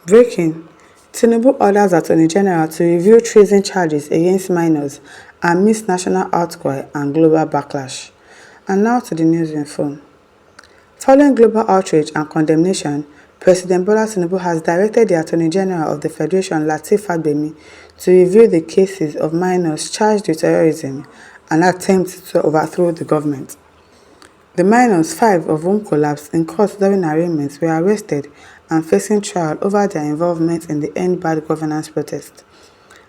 Breaking: Tinubu orders Attorney General to review treason charges against minors amidst national outcry and global backlash. And now to the news info. Following global outrage and condemnation, President Bola Tinubu has directed the Attorney General of the Federation, Lateef Fagbemi, to review the cases of minors charged with terrorism and attempts to overthrow the government. The minors, 5 of whom collapsed in court during arraignments, were arrested and facing trial over their involvement in the End Bad Governance protest.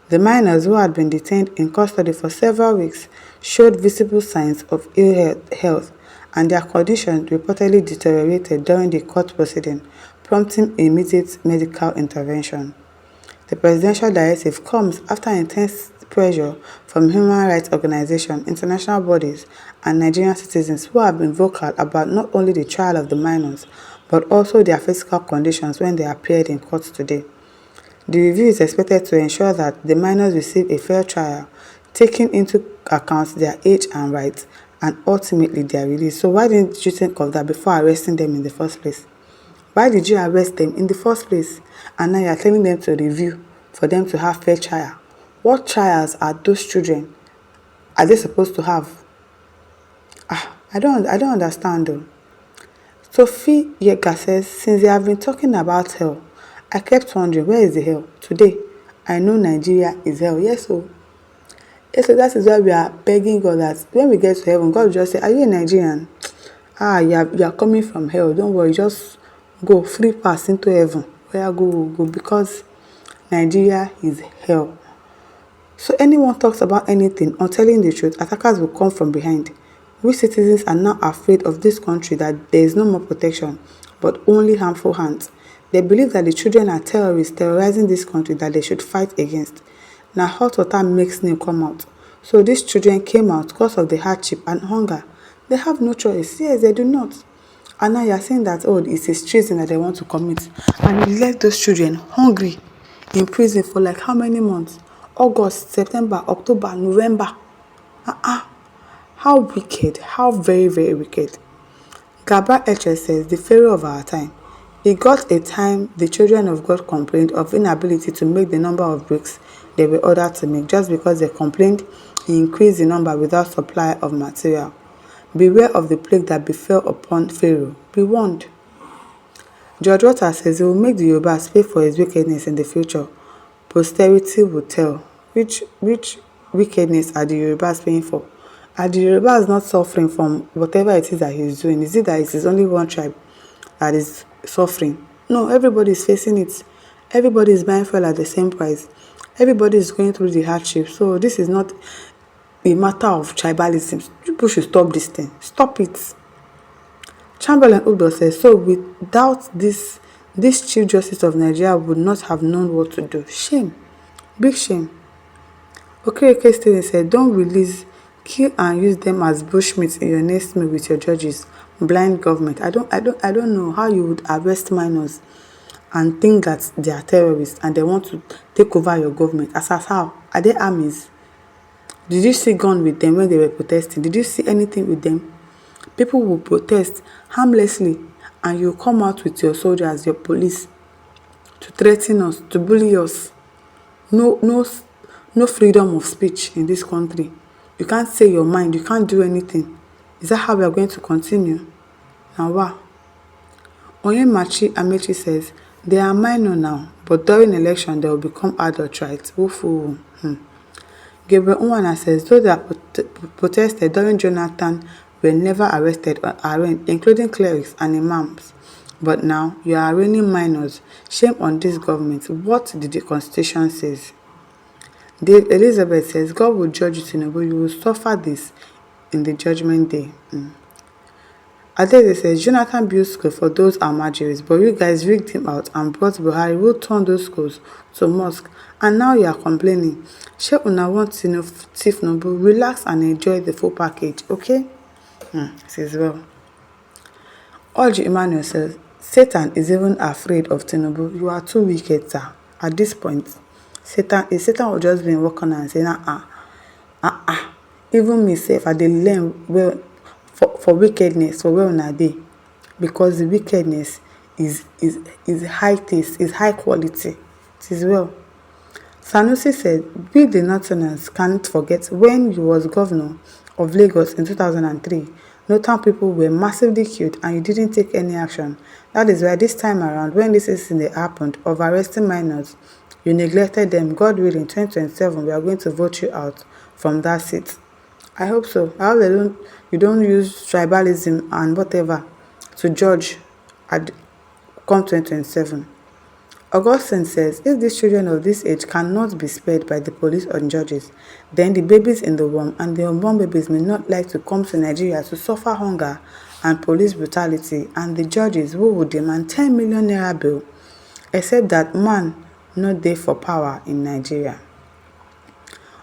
The minors, who had been detained in custody for several weeks, showed visible signs of ill health, and their condition reportedly deteriorated during the court proceeding, prompting immediate medical intervention. The presidential directive comes after intense pressure from human rights organizations, international bodies, and Nigerian citizens who have been vocal about not only the trial of the minors, but also their physical conditions when they appeared in court today. The review is expected to ensure that the minors receive a fair trial, taking into account their age and rights, and ultimately their release. So why didn't you think of that before arresting them in the first place? Why did you arrest them in the first place? And now you are telling them to review for them to have fair trial. What trials are those children? Are they supposed to have? I don't understand though. Sophie Yega says, since they have been talking about hell, I kept wondering, where is the hell? Today, I know Nigeria is hell. Yes, so that is why we are begging God that when we get to heaven, God will just say, are you a Nigerian? You are coming from hell. Don't worry, just go, free pass into heaven. Where go, because Nigeria is hell. So anyone talks about anything or telling the truth, attackers will come from behind. We citizens are now afraid of this country, that there is no more protection, but only harmful hands. They believe that the children are terrorists terrorizing this country that they should fight against. Now hot water makes snail come out. So these children came out because of the hardship and hunger. They have no choice. Yes, they do not. And now you are saying that, oh, it's a treason that they want to commit. And you left those children hungry in prison for like how many months? August, September, October, November. How wicked. How very, very wicked. Gabra Eche says, the Pharaoh of our time. It got a time the children of God complained of inability to make the number of bricks they were ordered to make. Just because they complained, he increased the number without supply of material. Beware of the plague that befell upon Pharaoh. Be warned. George Waters says he will make the Yorubas pay for his wickedness in the future. Posterity will tell. Which wickedness are the Yorubas paying for? Are the Yorubas not suffering from whatever it is that he is doing? Is it that it is only one tribe that is suffering? No, everybody is facing it. Everybody is buying fuel at the same price. Everybody is going through the hardship. So this is not a matter of tribalism. People should stop this thing. Stop it. Chamberlain Udo says, so without this Chief Justice of Nigeria would not have known what to do. Shame. Big shame. Okereke Stephen said, don't release, kill and use them as bushmeat in your next meal with your judges. Blind government. I don't know how you would arrest minors and think that they are terrorists and they want to take over your government. As how? Are they armies? Did you see gun with them when they were protesting? Did you see anything with them? People will protest harmlessly and you come out with your soldiers, your police, to threaten us, to bully us. No freedom of speech in this country. You can't say your mind. You can't do anything. Is that how we are going to continue? Now, wow. Onyemachi Amechi says, they are minor now, but during election they will become adult, right? Oof. Gabriel Unwana says, those that protested during Jonathan were never arrested or arraigned, including clerics and imams. But now, you are arraigning minors. Shame on this government. What did the Constitution say? Dave Elizabeth says, God will judge you, Tinubu. You will suffer this in the judgment day. Adele says, Jonathan built school for those Almajiris, but you guys rigged him out and brought Buhari, who turned those schools to mosque. And now you are complaining. Shey una want Tinubu, relax and enjoy the full package, okay? Says well. Oji Emmanuel says, Satan is even afraid of Tinubu. You are too wicked, sir. At this point, Satan will just be working and saying, even myself, I dey learn well for wickedness, for where una dey, because the wickedness is high taste, is high quality. It is well. Sanusi said, "We the Northerners can't forget when he was governor of Lagos in 2003. Northern people were massively killed and you didn't take any action. That is why this time around, when this incident happened of arresting minors, you neglected them. God willing, 2027, we are going to vote you out from that seat." I hope so. I hope you don't use tribalism and whatever to judge at come 2027. Augustine says, if these children of this age cannot be spared by the police or judges, then the babies in the womb and the unborn babies may not like to come to Nigeria to suffer hunger and police brutality, and the judges who would demand 10 million naira bill, except that man not there for power in Nigeria.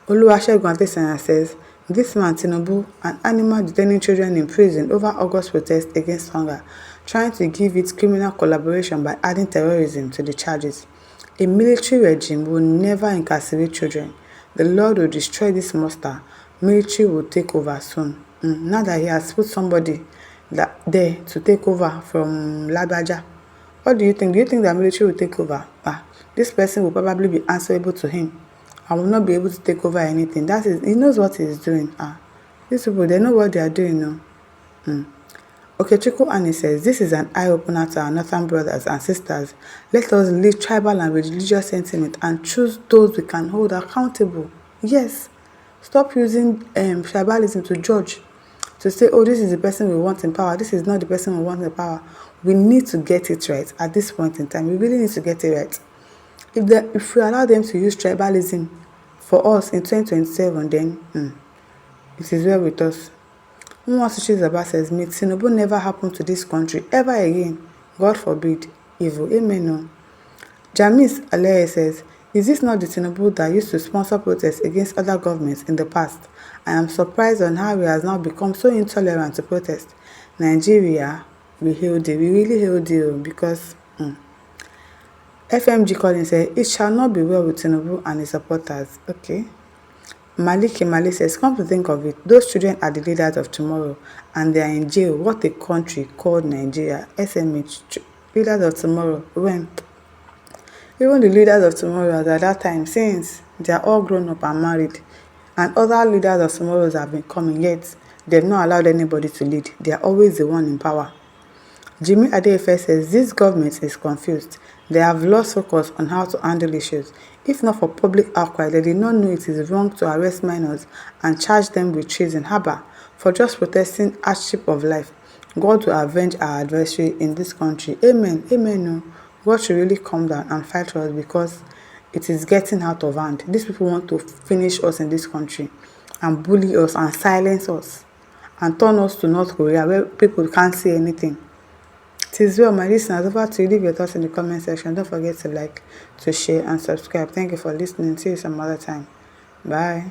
Oluwasegun Adesanya says, this man Tinubu, an animal detaining children in prison over August protest against hunger, trying to give it criminal collaboration by adding terrorism to the charges. A military regime will never incarcerate children. The Lord will destroy this monster. Military will take over soon. Now that he has put somebody there to take over from Lagbaja, what do you think? Do you think that military will take over? This person will probably be answerable to him. I will not be able to take over anything. That is, he knows what he is doing. These people, they know what they are doing now. Okay, Chiku Ani says, this is an eye-opener to our northern brothers and sisters. Let us leave tribal and religious sentiment and choose those we can hold accountable. Yes, stop using tribalism to judge, to say, oh, this is the person we want in power, this is not the person we want in power. We need to get it right at this point in time. We really need to get it right. If we allow them to use tribalism for us in 2027, then it is well with us. M1NORS Zaba says, may Tinubu never happen to this country ever again. God forbid. Evil. Amen. No. Jamis Aleye says, is this not the Tinubu that used to sponsor protests against other governments in the past? I am surprised on how he has now become so intolerant to protest. Nigeria, we really hailed you because... FMG Collins said, it shall not be well with Tinubu and his supporters. Okay. Malik says, come to think of it, those children are the leaders of tomorrow and they are in jail. What a country called Nigeria. SMH, leaders of tomorrow. When? Even the leaders of tomorrow at that time, since they are all grown up and married, and other leaders of tomorrow have been coming, yet they've not allowed anybody to lead. They are always the one in power. Jimmy Adeyefe says, this government is confused. They have lost focus on how to handle issues. If not for public outcry, they did not know it is wrong to arrest minors and charge them with treason. Haba, for just protesting hardship of life. God will avenge our adversary in this country. Amen. Amen. No. God should really come down and fight for us because it is getting out of hand. These people want to finish us in this country and bully us and silence us and turn us to North Korea where people can't say anything. It is well, my listeners. Over to you. Leave your thoughts in the comment section. Don't forget to like, to share, and subscribe. Thank you for listening. See you some other time. Bye.